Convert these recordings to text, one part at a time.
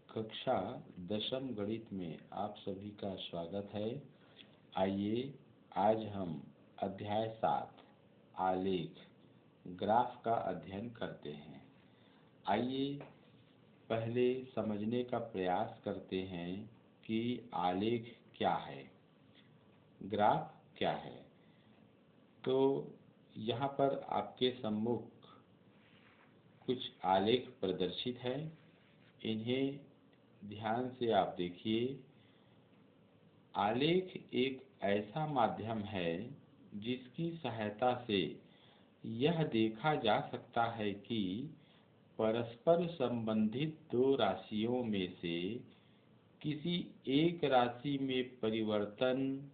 कक्षा दशम गणित में आप सभी का स्वागत है। आइए आज हम अध्याय 7 आलेख ग्राफ का अध्ययन करते हैं। आइए पहले समझने का प्रयास करते हैं कि आलेख क्या है, ग्राफ क्या है। तो यहाँ पर आपके सम्मुख कुछ आलेख प्रदर्शित है, इन्हें ध्यान से आप देखिए। आलेख एक ऐसा माध्यम है जिसकी सहायता से यह देखा जा सकता है कि परस्पर संबंधित दो राशियों में से किसी एक राशि में परिवर्तन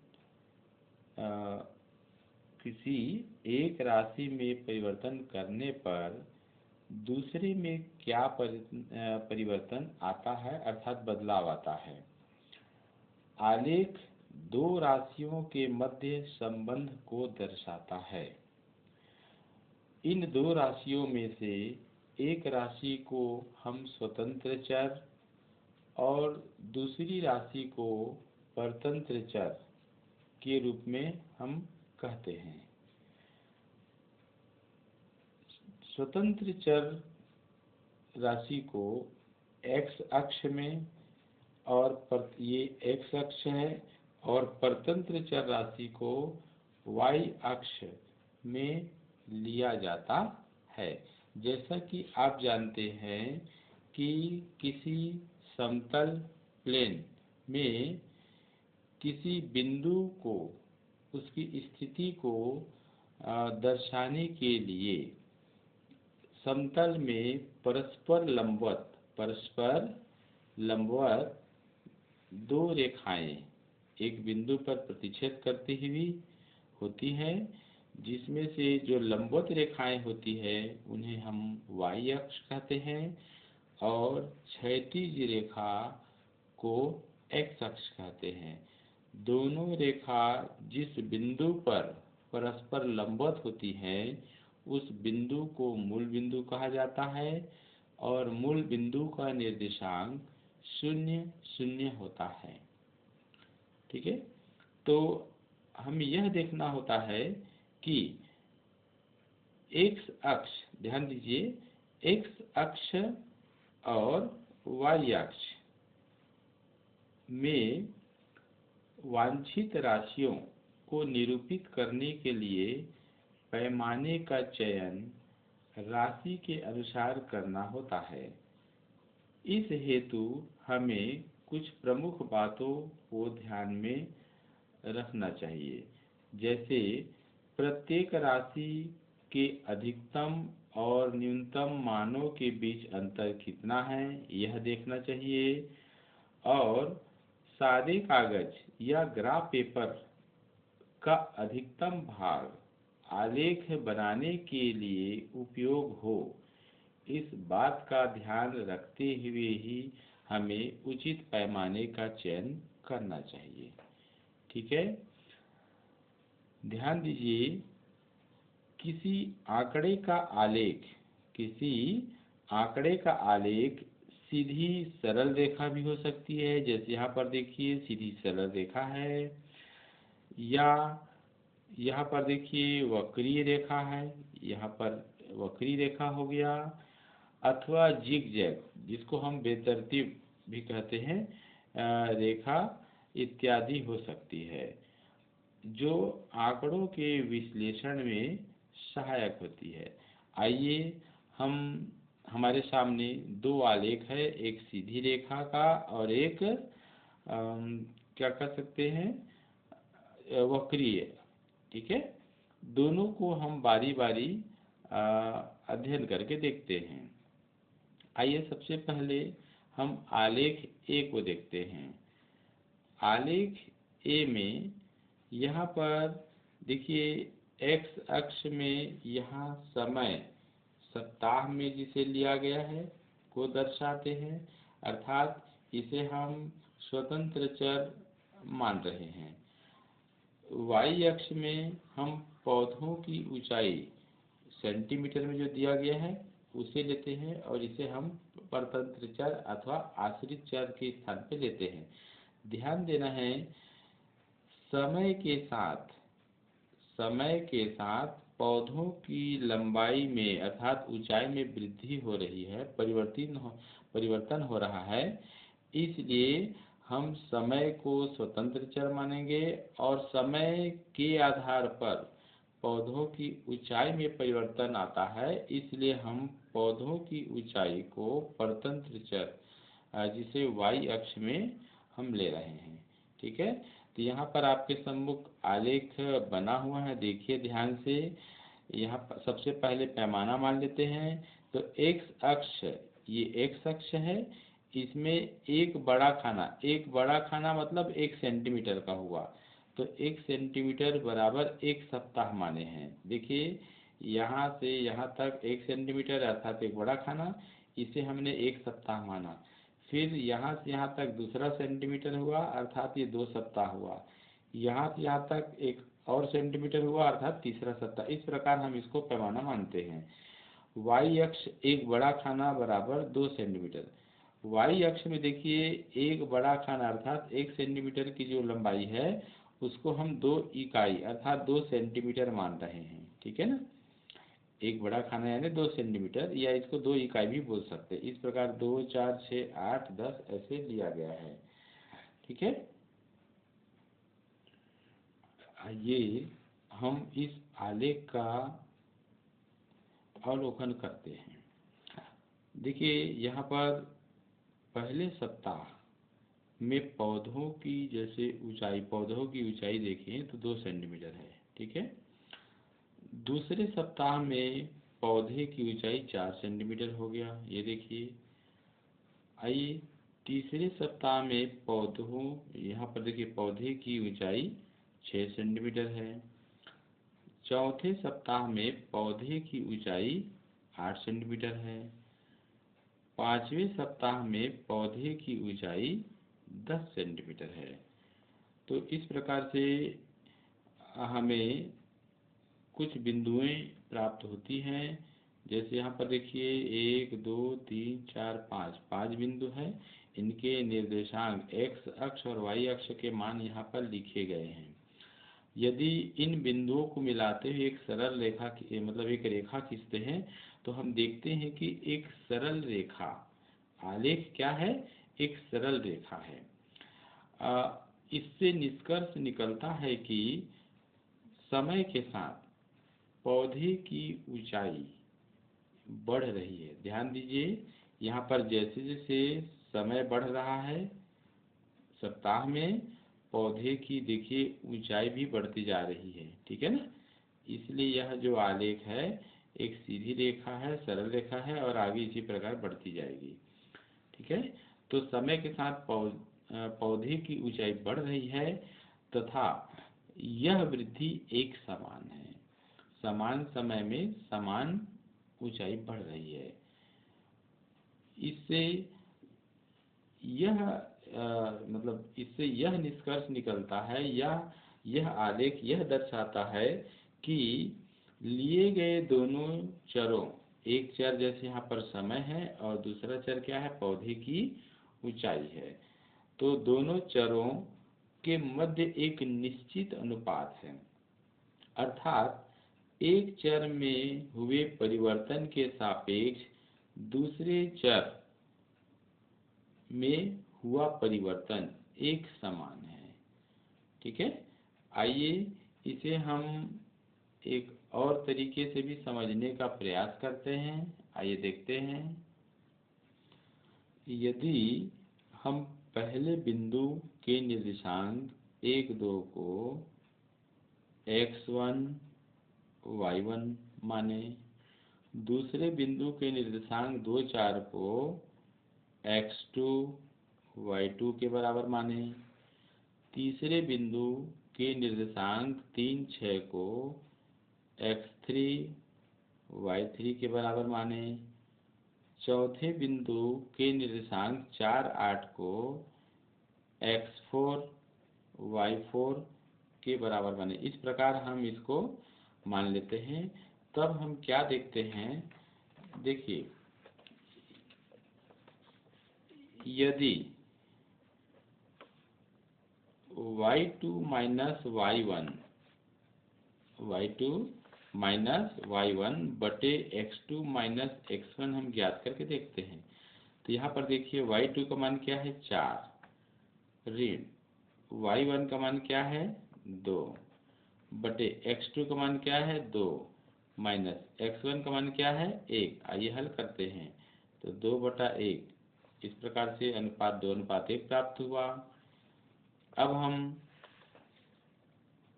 करने पर दूसरे में क्या परिवर्तन आता है, अर्थात बदलाव आता है। आलेख दो राशियों के मध्य संबंध को दर्शाता है। इन दो राशियों में से एक राशि को हम स्वतंत्र चर और दूसरी राशि को परतंत्र चर के रूप में हम कहते हैं। स्वतंत्र चर राशि को x अक्ष में ये x अक्ष है, और परतंत्र चर राशि को y अक्ष में लिया जाता है। जैसा कि आप जानते हैं कि किसी समतल प्लेन में किसी बिंदु को, उसकी स्थिति को दर्शाने के लिए समतल में परस्पर लंबवत दो रेखाएं एक बिंदु पर प्रतिच्छेद करती हुई होती हैं, जिसमें से जो लंबवत रेखाएं होती है उन्हें हम y अक्ष कहते हैं और क्षैतिज रेखा को x अक्ष कहते हैं। दोनों रेखा जिस बिंदु पर परस्पर लंबवत होती हैं उस बिंदु को मूल बिंदु कहा जाता है, और मूल बिंदु का निर्देशांक 0, 0 होता है। ठीक है, तो हमें यह देखना होता है कि x अक्ष, ध्यान दीजिए, x अक्ष और y अक्ष में वांछित राशियों को निरूपित करने के लिए पैमाने का चयन राशि के अनुसार करना होता है। इस हेतु हमें कुछ प्रमुख बातों को ध्यान में रखना चाहिए, जैसे प्रत्येक राशि के अधिकतम और न्यूनतम मानों के बीच अंतर कितना है यह देखना चाहिए, और सादे कागज या ग्राफ पेपर का अधिकतम भाग आलेख बनाने के लिए उपयोग हो, इस बात का ध्यान रखते हुए ही हमें उचित पैमाने का चयन करना चाहिए। ठीक है, ध्यान दीजिए, किसी आंकड़े का आलेख सीधी सरल रेखा भी हो सकती है, जैसे यहाँ पर देखिए सीधी सरल रेखा है, या यहाँ पर देखिए वक्रीय रेखा है, यहाँ पर वक्रीय रेखा हो गया, अथवा जिग-जैग जिसको हम बेतरतीब भी कहते हैं रेखा इत्यादि हो सकती है, जो आंकड़ों के विश्लेषण में सहायक होती है। आइए हमारे सामने दो आलेख है, एक सीधी रेखा का और एक क्या कह सकते हैं, वक्रीय। ठीक है, दोनों को हम बारी बारी अध्ययन करके देखते हैं। आइए सबसे पहले हम आलेख ए को देखते हैं। आलेख ए में यहाँ पर देखिए x अक्ष में यहाँ समय सप्ताह में जिसे लिया गया है को दर्शाते हैं, अर्थात इसे हम स्वतंत्र चर मान रहे हैं। y अक्ष में हम पौधों की ऊंचाई सेंटीमीटर में जो दिया गया है उसे लेते हैं, और इसे हम परतंत्र चर अथवा आश्रित चर के स्थान पे लेते हैं। ध्यान देना है, समय के साथ पौधों की लंबाई में अर्थात ऊंचाई में वृद्धि हो रही है, परिवर्तन हो रहा है, इसलिए हम समय को स्वतंत्र चर मानेंगे और समय के आधार पर पौधों की ऊंचाई में परिवर्तन आता है, इसलिए हम पौधों की ऊंचाई को परतंत्र चर जिसे y अक्ष में हम ले रहे हैं। ठीक है, तो यहाँ पर आपके सम्मुख आलेख बना हुआ है, देखिए ध्यान से। यहाँ पर सबसे पहले पैमाना मान लेते हैं। तो x अक्ष, ये x अक्ष है, इसमें एक बड़ा खाना मतलब 1 सेंटीमीटर का हुआ, तो 1 सेंटीमीटर बराबर 1 सप्ताह माने हैं। देखिए यहाँ से यहाँ तक 1 सेंटीमीटर अर्थात एक बड़ा खाना, इसे हमने 1 सप्ताह माना। फिर यहाँ से यहाँ तक दूसरा सेंटीमीटर हुआ अर्थात ये 2 सप्ताह हुआ। यहाँ से यहाँ तक एक और सेंटीमीटर हुआ अर्थात तीसरा सप्ताह। इस प्रकार हम इसको पैमाना मानते हैं। y अक्ष एक बड़ा खाना बराबर 2 सेंटीमीटर। y अक्ष में देखिए एक बड़ा खाना अर्थात 1 सेंटीमीटर की जो लंबाई है उसको हम 2 इकाई अर्थात 2 सेंटीमीटर मान रहे हैं। ठीक है ना, एक बड़ा खाना यानी 2 सेंटीमीटर, या इसको 2 इकाई भी बोल सकते हैं। इस प्रकार 2, 4, 6, 8, 10 ऐसे लिया गया है। ठीक है, आइए हम इस आलेख का अवलोकन करते हैं। देखिए यहाँ पर पहले सप्ताह में पौधों की ऊंचाई देखें तो 2 सेंटीमीटर है। ठीक है, दूसरे सप्ताह में पौधे की ऊंचाई 4 सेंटीमीटर हो गया, ये देखिए। आइए तीसरे सप्ताह में यहाँ पर देखिए पौधे की ऊंचाई 6 सेंटीमीटर है। चौथे सप्ताह में पौधे की ऊंचाई 8 सेंटीमीटर है। पांचवें सप्ताह में पौधे की ऊंचाई 10 सेंटीमीटर है। तो इस प्रकार से हमें कुछ बिंदुएं प्राप्त होती हैं। जैसे यहाँ पर देखिए 1, 2, 3, 4, 5 बिंदु हैं। इनके निर्देशांक x अक्ष और y अक्ष के मान यहाँ पर लिखे गए हैं। यदि इन बिंदुओं को मिलाते हुए एक सरल रेखा एक रेखा खींचते हैं तो हम देखते हैं कि एक सरल रेखा, आलेख क्या है, एक सरल रेखा है। इससे निष्कर्ष निकलता है कि समय के साथ पौधे की ऊंचाई बढ़ रही है। ध्यान दीजिए, यहाँ पर जैसे जैसे समय बढ़ रहा है सप्ताह में पौधे की देखिए ऊंचाई भी बढ़ती जा रही है। ठीक है ना, इसलिए यह जो आलेख है एक सीधी रेखा है, सरल रेखा है और आगे इसी प्रकार बढ़ती जाएगी। ठीक है, तो समय के साथ पौधे की ऊंचाई बढ़ रही है तथा यह वृद्धि एक समान है, समान समय में समान ऊंचाई बढ़ रही है। इससे यह निष्कर्ष निकलता है, यह आलेख यह दर्शाता है कि लिए गए दोनों चरों, एक चर जैसे यहाँ पर समय है और दूसरा चर क्या है, पौधे की ऊंचाई है, तो दोनों चरों के मध्य एक निश्चित अनुपात है। अर्थात एक चर में हुए परिवर्तन के सापेक्ष दूसरे चर में हुआ परिवर्तन एक समान है। ठीक है, आइए इसे हम एक और तरीके से भी समझने का प्रयास करते हैं। आइए देखते हैं। यदि हम पहले बिंदु के निर्देशांक 1, 2 को x1, y1 माने, दूसरे बिंदु के निर्देशांक 2, 4 को x2, y2 के बराबर माने, तीसरे बिंदु के निर्देशांक 3, 6 को x3, y3 के बराबर माने, चौथे बिंदु के निर्देशांक 4, 8 को x4, y4 के बराबर माने। इस प्रकार हम इसको मान लेते हैं। तब हम क्या देखते हैं, देखिए यदि y2 माइनस y1 बटे x2 माइनस x1 हम ज्ञात करके देखते हैं। तो यहाँ पर देखिए y2 का मान क्या है 4 ऋण y1 का मान क्या है 2 बटे x2 का मान क्या है 2 माइनस x1 का मान क्या है 1। आइए हल करते हैं। तो 2 बटा 1 इस प्रकार से अनुपात 2 अनुपात 1 प्राप्त हुआ। अब हम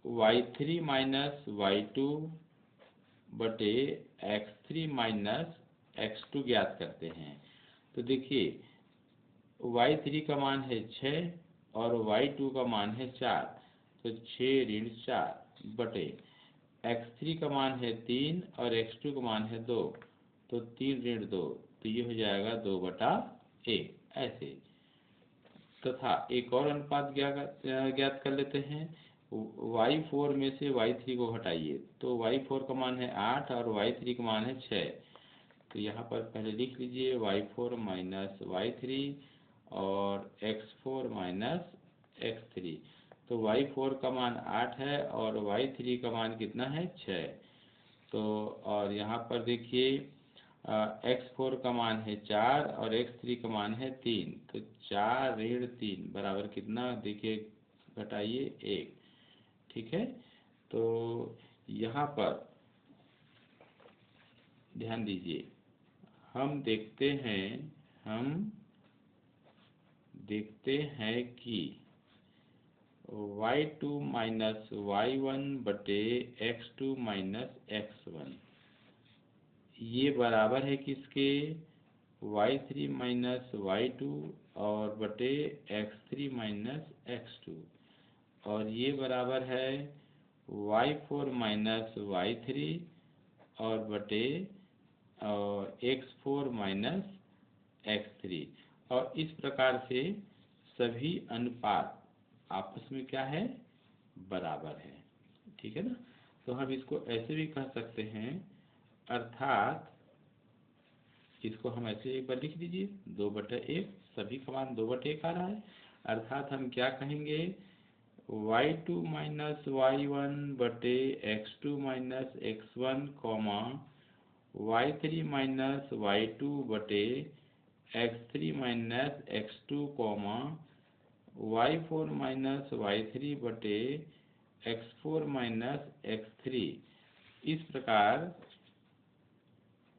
y3 माइनस y2 बटे x3 माइनस x2 ज्ञात करते हैं। तो देखिए y3 का मान है 6 और y2 का मान है 4, तो 6 ऋण 4 बटे x3 का मान है 3 और x2 का मान है 2, तो 3 ऋण 2, तो ये हो जाएगा 2 बटा 1 ऐसे। तथा एक और अनुपात ज्ञात कर लेते हैं। y4 में से y3 को घटाइए, तो y4 का मान है 8 और y3 का मान है 6। तो यहाँ पर पहले लिख लीजिए y4 माइनस y3 और x4 माइनस x3। तो y4 का मान 8 है और y3 का मान कितना है 6। तो और यहाँ पर देखिए x4 का मान है 4 और x3 का मान है 3, तो 4 ऋण 3 बराबर कितना देखिए घटाइए 1। ठीक है, तो यहाँ पर ध्यान दीजिए हम देखते हैं कि y2 माइनस y1 बटे x2 माइनस x1 ये बराबर है किसके y3 माइनस y2 और बटे x3 माइनस x2, और ये बराबर है y4 माइनस y3 और बटे और x4 माइनस x3। और इस प्रकार से सभी अनुपात आपस में क्या है बराबर है। ठीक है ना। तो हम इसको ऐसे भी कह सकते हैं, अर्थात इसको हम ऐसे एक बार लिख दीजिए 2 बटे 1, सभी का मान 2 बटे 1 आ रहा है। अर्थात हम क्या कहेंगे y2 माइनस y1 बटे x2 minus x1 comma y3 minus y2 बटे x3 minus x2 comma y4 minus y3 बटे x4 माइनस x3। इस प्रकार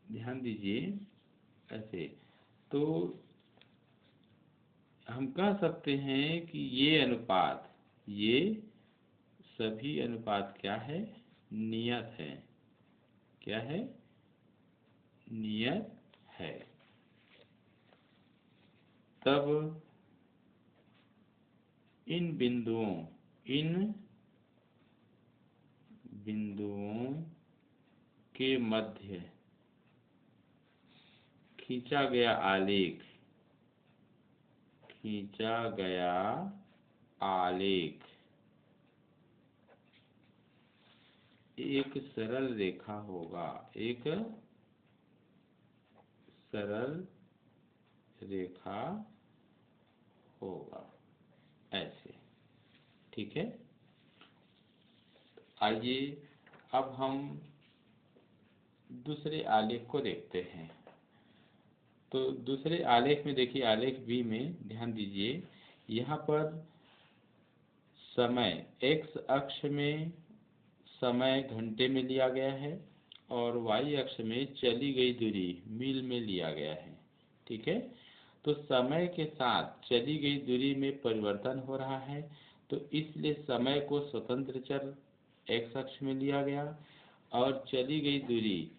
ध्यान दीजिए ऐसे। तो हम कह सकते हैं कि ये सभी अनुपात क्या है नियत है। क्या है नियत है। तब इन बिंदुओं के मध्य खींचा गया आलेख एक सरल रेखा होगा, एक सरल रेखा होगा ऐसे। ठीक है, आइए अब हम दूसरे आलेख को देखते हैं। तो दूसरे आलेख में देखिए आलेख बी में ध्यान दीजिए, यहाँ पर समय x अक्ष में समय घंटे में लिया गया है और y अक्ष में चली गई दूरी मील में लिया गया है। ठीक है, तो समय के साथ चली गई दूरी में परिवर्तन हो रहा है, तो इसलिए समय को स्वतंत्र चर x अक्ष में लिया गया और चली गई दूरी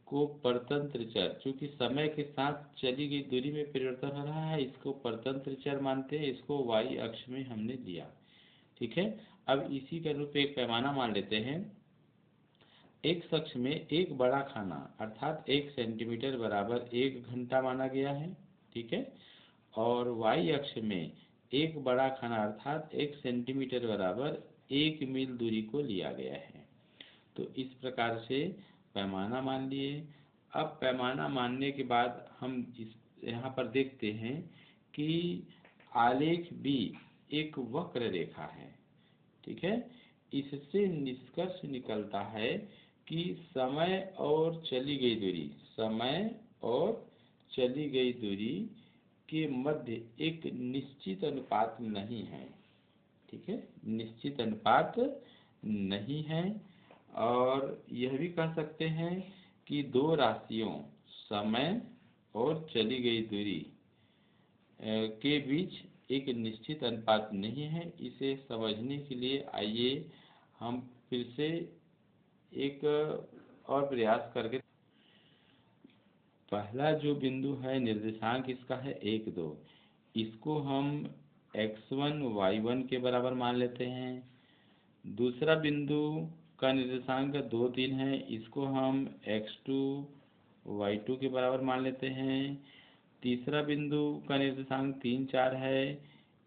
को परतंत्र चर, चूंकि समय के साथ चली गई दूरी में परिवर्तन हो रहा है इसको परतंत्र चर मानते हैं, इसको y अक्ष में हमने लिया। ठीक है, अब इसी के अनुरूप एक पैमाना मान लेते हैं। x अक्ष में एक बड़ा खाना अर्थात 1 सेंटीमीटर बराबर 1 घंटा माना गया है। ठीक है, और y अक्ष में एक बड़ा खाना अर्थात 1 सेंटीमीटर बराबर 1 मील दूरी को लिया गया है। तो इस प्रकार से पैमाना मान लिए। अब पैमाना मानने के बाद हम यहाँ पर देखते हैं कि आलेख B एक वक्र रेखा है, ठीक है। इससे निष्कर्ष निकलता है कि समय और चली गई दूरी के मध्य एक निश्चित अनुपात नहीं है, ठीक है, निश्चित अनुपात नहीं है। और यह भी कह सकते हैं कि दो राशियों समय और चली गई दूरी के बीच एक निश्चित अनुपात नहीं है। इसे समझने के लिए आइए हम फिर से एक और प्रयास करके। पहला जो बिंदु है निर्देशांक इसका है 1, 2, इसको हम x1 y1 के बराबर मान लेते हैं। दूसरा बिंदु का निर्देशांक 2, 3 है, इसको हम x2 y2 के बराबर मान लेते हैं। तीसरा बिंदु का निर्देशांक 3, 4 है,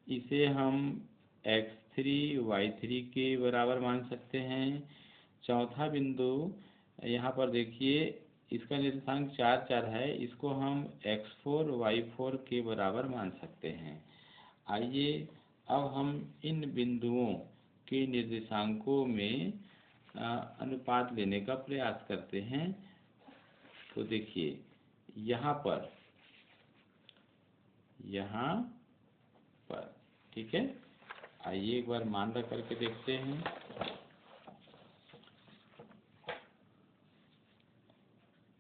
इसे हम x3 y3 के बराबर मान सकते हैं। चौथा बिंदु यहाँ पर देखिए, इसका निर्देशांक 4, 4 है, इसको हम x4 y4 के बराबर मान सकते हैं। आइए अब हम इन बिंदुओं के निर्देशांकों में अनुपात लेने का प्रयास करते हैं। तो देखिए यहाँ पर ठीक है, आइए एक बार मान रख करके देखते हैं।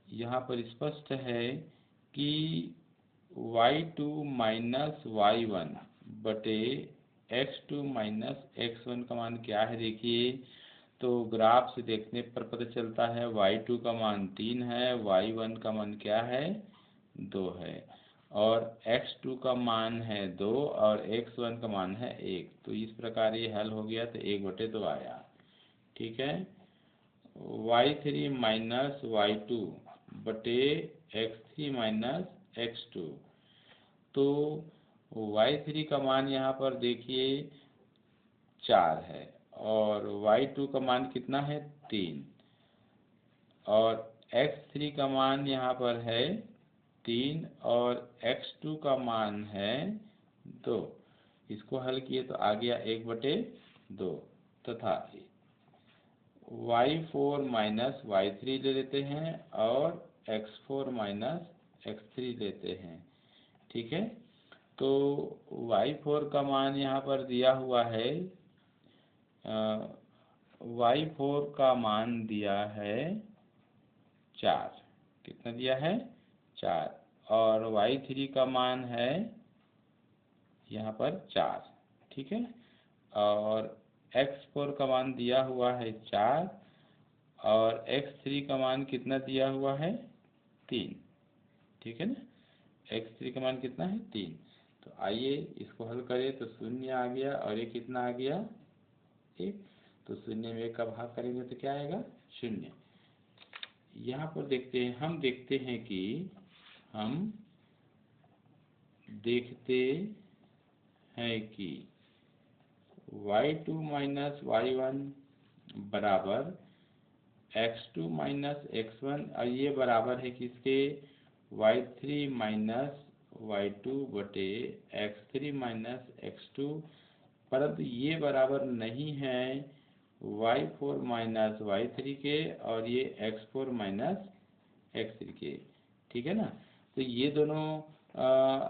यहाँ पर स्पष्ट है कि y2 माइनस y1 बटे x2 माइनस x1 का मान क्या है। देखिए तो ग्राफ से देखने पर पता चलता है y2 का मान 3 है, y1 का मान क्या है 2 है, और x2 का मान है 2 और x1 का मान है 1। तो इस प्रकार ये हल हो गया, तो 1/2 आया, ठीक है। y3 माइनस y2 बटे x3 माइनस x2, तो y3 का मान यहाँ पर देखिए 4 है और y2 का मान कितना है 3, और x3 का मान यहाँ पर है 3 और x2 का मान है 2। इसको हल किए तो आ गया 1/2 तथा y4 माइनस y3 ले लेते हैं और x4 माइनस x3 लेते हैं, ठीक है। तो y4 का मान यहाँ पर दिया हुआ है, y4 का मान दिया है 4, कितना दिया है 4, और y3 का मान है यहाँ पर 4, ठीक है। और x4 का मान दिया हुआ है 4 और x3 का मान कितना दिया हुआ है 3, ठीक है ना। x3 का मान कितना है 3। तो आइए इसको हल करें, तो 0 आ गया और ये कितना आ गया 1। तो 0 में 1 का भाग करेंगे तो क्या आएगा 0। यहाँ पर देखते हैं, हम देखते हैं कि y2 माइनस y1 बराबर x2 माइनस x1, और ये बराबर है किसके y3 माइनस y2 बटे x3 माइनस x2, परंतु ये बराबर नहीं है y4 माइनस y3 के और ये x4 माइनस x3 के, ठीक है ना। तो ये दोनों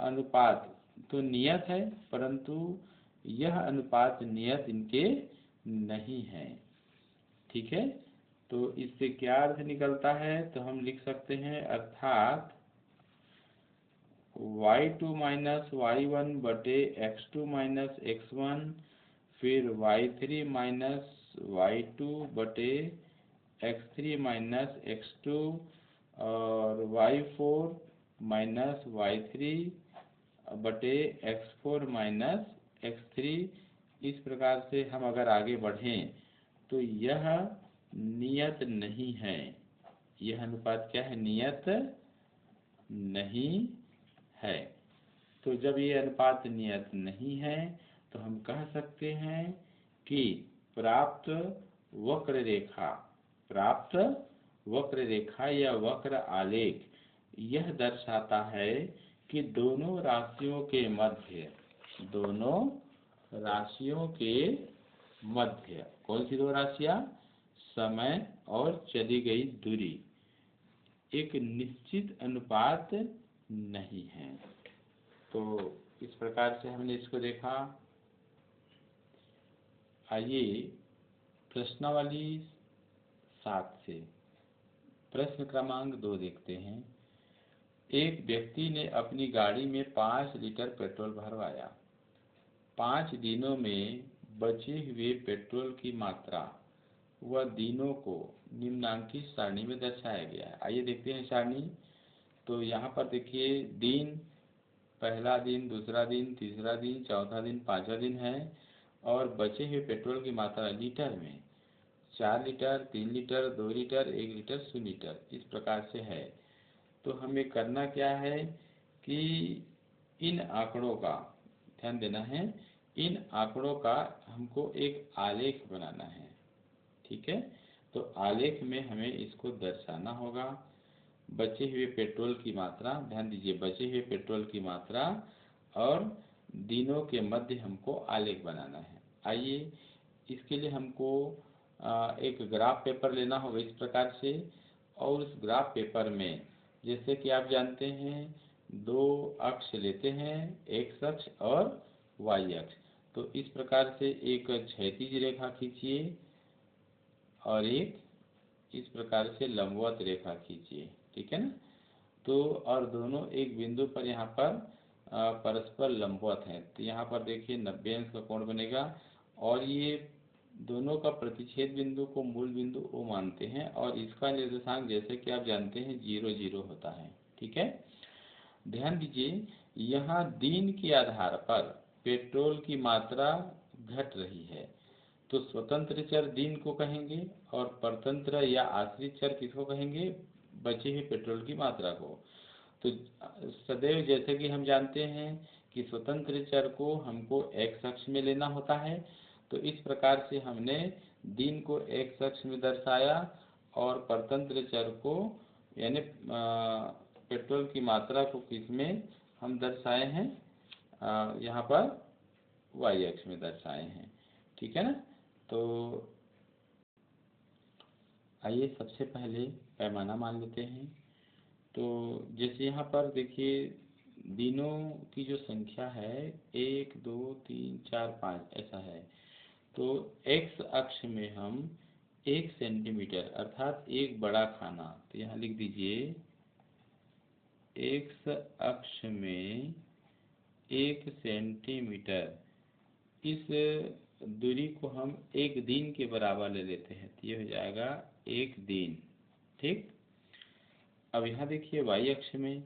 अनुपात तो नियत है, परंतु यह अनुपात नियत इनके नहीं है, ठीक है। तो इससे क्या अर्थ निकलता है, तो हम लिख सकते हैं अर्थात y2 माइनस y1 बटे x2 माइनस x1, फिर y3 माइनस y2 बटे x3 माइनस x2, और y4 माइनस y3 बटे x4 माइनस x3। इस प्रकार से हम अगर आगे बढ़ें तो यह नियत नहीं है, यह अनुपात क्या है नियत नहीं है। तो जब ये अनुपात नियत नहीं है तो हम कह सकते हैं कि प्राप्त वक्र रेखा या वक्र आलेख यह दर्शाता है कि दोनों राशियों के मध्य, दोनों राशियों के मध्य, कौन सी दो राशियां? समय और चली गई दूरी एक निश्चित अनुपात नहीं है। तो इस प्रकार से हमने इसको देखा। आइए प्रश्नावली 7 से प्रश्न क्रमांक 2 देखते हैं। एक व्यक्ति ने अपनी गाड़ी में 5 लीटर पेट्रोल भरवाया। 5 दिनों में बचे हुए पेट्रोल की मात्रा व दिनों को निम्नांकित सारणी में दर्शाया गया है। आइए देखते हैं सारणी। तो यहाँ पर देखिए दिन, पहला दिन, दूसरा दिन, तीसरा दिन, चौथा दिन, पांचवा दिन है और बचे हुए पेट्रोल की मात्रा लीटर में 4 litre, 3 litre, 2 litre, 1 litre, 0 litre, इस प्रकार से है। तो हमें करना क्या है कि इन आंकड़ों का ध्यान देना है, इन आंकड़ों का हमको एक आलेख बनाना है। ठीक है, तो आलेख में हमें इसको दर्शाना होगा। बचे हुए पेट्रोल की मात्रा, ध्यान दीजिए, बचे हुए पेट्रोल की मात्रा और दिनों के मध्य हमको आलेख बनाना है। आइए इसके लिए हमको एक ग्राफ पेपर लेना होगा इस प्रकार से, और उस ग्राफ पेपर में जैसे कि आप जानते हैं 2 अक्ष लेते हैं, एक्स अक्ष और वाई अक्ष। तो इस प्रकार से एक क्षैतिज रेखा खींचिए और एक इस प्रकार से लंबवत रेखा खींचिए, ठीक है ना। तो और दोनों एक बिंदु पर यहाँ पर परस्पर लंबवत हैं। तो यहाँ पर देखिए 90 अंश का कोण बनेगा और ये दोनों का प्रतिच्छेद बिंदु को मूल बिंदु O मानते हैं और इसका निर्देशांक जैसे कि आप जानते हैं 0, 0 होता है। ठीक है, ध्यान दीजिए यहाँ दिन के आधार पर पेट्रोल की मात्रा घट रही है। तो स्वतंत्र चर दिन को कहेंगे और परतंत्र या आश्रित चर किसको कहेंगे? बचे हुए पेट्रोल की मात्रा को। तो सदैव जैसे कि हम जानते हैं कि स्वतंत्र चर को हमको एक्स अक्ष में लेना होता है। तो इस प्रकार से हमने दिन को एक्स अक्ष में दर्शाया और परतंत्र चर को यानी पेट्रोल की मात्रा को किस में हम दर्शाए हैं? यहाँ पर वाई अक्ष में दर्शाए हैं। ठीक है ना। तो आइए सबसे पहले पैमाना मान लेते हैं। तो जैसे यहाँ पर देखिए दिनों की जो संख्या है 1, 2, 3, 4, 5 ऐसा है। तो एक्स अक्ष में हम 1 सेंटीमीटर अर्थात एक बड़ा खाना, तो यहाँ लिख दीजिए एक्स अक्ष में 1 सेंटीमीटर, इस दूरी को हम एक दिन के बराबर ले लेते हैं। तो ये हो जाएगा 1 दिन। ठीक, अब यहाँ देखिए वाई अक्ष में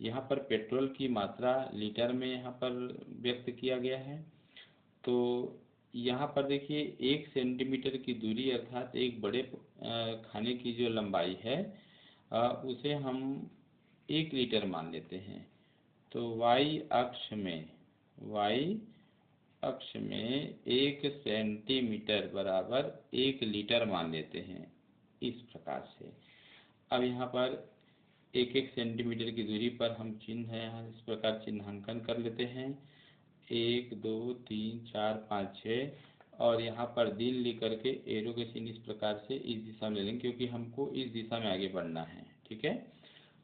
यहाँ पर पेट्रोल की मात्रा लीटर में यहाँ पर व्यक्त किया गया है। तो यहाँ पर देखिए 1 सेंटीमीटर की दूरी अर्थात एक बड़े खाने की जो लंबाई है उसे हम 1 लीटर मान लेते हैं। तो वाई अक्ष में 1 सेंटीमीटर बराबर 1 लीटर मान लेते हैं इस प्रकार से। अब यहाँ पर 1 सेंटीमीटर की दूरी पर हम चिन्ह है यहाँ इस प्रकार चिन्हांकन कर लेते हैं 1, 2, 3, 4, 5, 6 और यहाँ पर दिन लिख करके एरो के चिन्ह इस प्रकार से इस दिशा में ले लेंगे क्योंकि हमको इस दिशा में आगे बढ़ना है। ठीक है,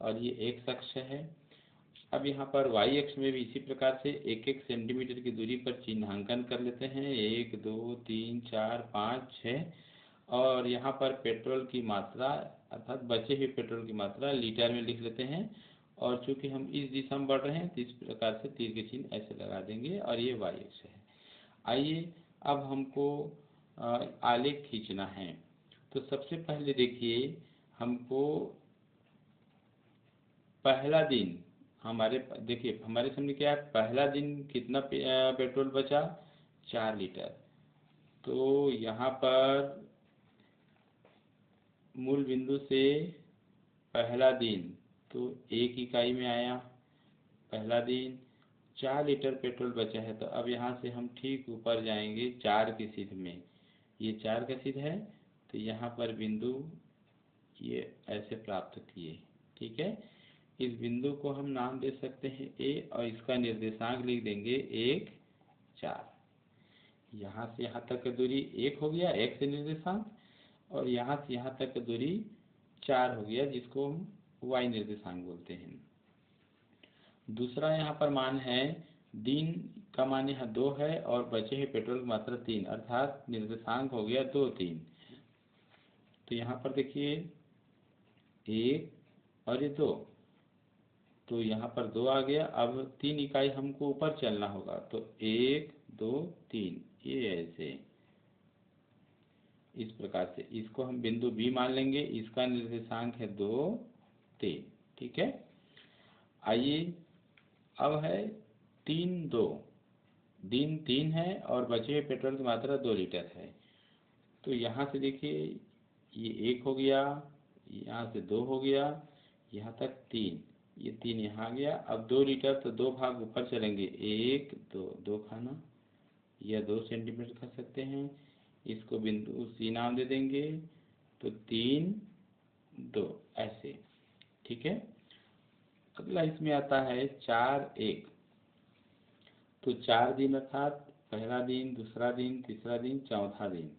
और ये एक्स अक्ष है। अब यहाँ पर वाई अक्ष में भी इसी प्रकार से 1 सेंटीमीटर की दूरी पर चिन्हांकन कर लेते हैं 1, 2, 3, 4, 5, 6 और यहाँ पर पेट्रोल की मात्रा अर्थात बचे हुए पेट्रोल की मात्रा लीटर में लिख लेते हैं और चूंकि हम इस दिशा में बढ़ रहे हैं तो इस प्रकार से तीर के चिन्ह ऐसे लगा देंगे और ये वाई अक्ष है। आइए अब हमको आलेख खींचना है। तो सबसे पहले देखिए हमको पहला दिन देखिए हमारे सामने क्या है, पहला दिन कितना पेट्रोल बचा? 4 लीटर। तो यहाँ पर मूल बिंदु से पहला दिन तो 1 इकाई में आया, पहला दिन 4 लीटर पेट्रोल बचा है। तो अब यहाँ से हम ठीक ऊपर जाएंगे 4 की सीध में, ये 4 का सीध है तो यहाँ पर बिंदु ये ऐसे प्राप्त किए। ठीक है, इस बिंदु को हम नाम दे सकते हैं ए और इसका निर्देशांक लिख देंगे 1, 4। यहाँ से यहाँ तक की दूरी 1 हो गया, x से निर्देशांक, और यहाँ से यहाँ तक की दूरी 4 हो गया, जिसको हम y निर्देशांक बोलते हैं। दूसरा यहाँ पर मान है, दिन का मान यहाँ 2 है और बचे हुए पेट्रोल की मात्रा 3, अर्थात निर्देशांक हो गया 2, 3। तो यहाँ पर देखिए 1 और ये 2, तो यहाँ पर 2 आ गया। अब 3 इकाई हमको ऊपर चलना होगा, तो 1, 2, 3, ये ऐसे इस प्रकार से इसको हम बिंदु बी मान लेंगे। इसका निर्देशांक है 2, 3। ठीक है। आइए अब है 3, 2, दिन 3 है और बचे हुए पेट्रोल की मात्रा 2 लीटर है। तो यहाँ से देखिए ये 1 हो गया, यहाँ से 2 हो गया, यहाँ तक 3, ये 3 यहाँ आ गया। अब 2 लीटर, तो 2 भाग ऊपर चलेंगे, 1, 2, 2 खाना या 2 सेंटीमीटर खा सकते हैं। इसको बिंदु सी नाम दे देंगे, तो 3, 2 ऐसे। ठीक है। अगला इसमें आता है 4, 1। तो 4 दिन अर्थात पहला दिन, दूसरा दिन, तीसरा दिन, चौथा दिन,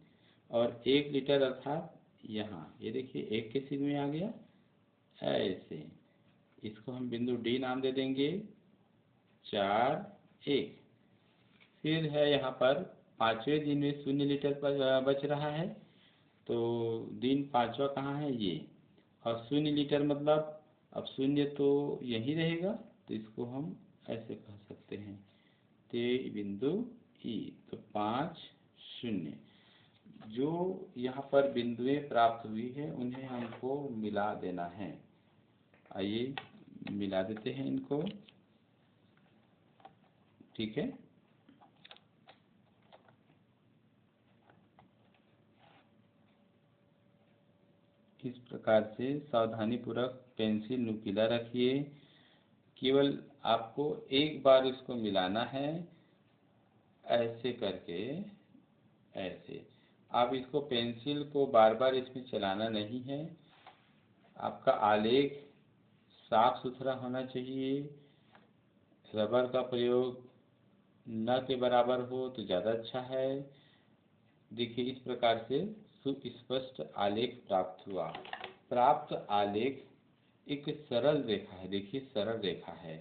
और 1 लीटर अर्थात यहाँ ये देखिए 1 के सीध में आ गया ऐसे। इसको हम बिंदु डी नाम दे देंगे, 4, 1। फिर है यहाँ पर 5वें दिन में 0 लीटर पर बच रहा है, तो दिन 5वां कहाँ है, ये, और 0 लीटर मतलब अब 0 तो यहीं रहेगा, तो इसको हम ऐसे कह सकते हैं, ते बिंदु ई, तो 5, 0। जो यहाँ पर बिंदुएं प्राप्त हुई है उन्हें हमको मिला देना है। आइए मिला देते हैं इनको। ठीक है। इस प्रकार से सावधानी पूर्वक पेंसिल नुकीला रखिए। केवल आपको एक बार इसको मिलाना है, ऐसे करके, ऐसे। आप इसको पेंसिल को बार बार इसमें चलाना नहीं है। आपका आलेख साफ सुथरा होना चाहिए। रबर का प्रयोग न के बराबर हो तो ज़्यादा अच्छा है। देखिए इस प्रकार से सुस्पष्ट आलेख प्राप्त हुआ। प्राप्त आलेख एक सरल रेखा है, देखिए सरल रेखा है।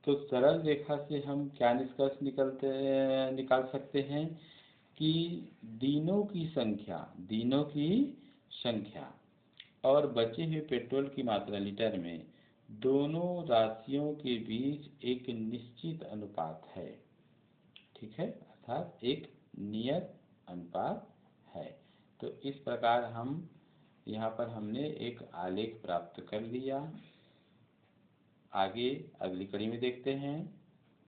तो सरल रेखा से हम क्या निष्कर्ष निकाल सकते हैं कि दिनों की संख्या और बचे हुए पेट्रोल की मात्रा लीटर में, दोनों राशियों के बीच एक निश्चित अनुपात है। ठीक है, अर्थात एक नियत अनुपात है। तो इस प्रकार हम यहाँ पर हमने एक आलेख प्राप्त कर लिया। आगे अगली कड़ी में देखते हैं।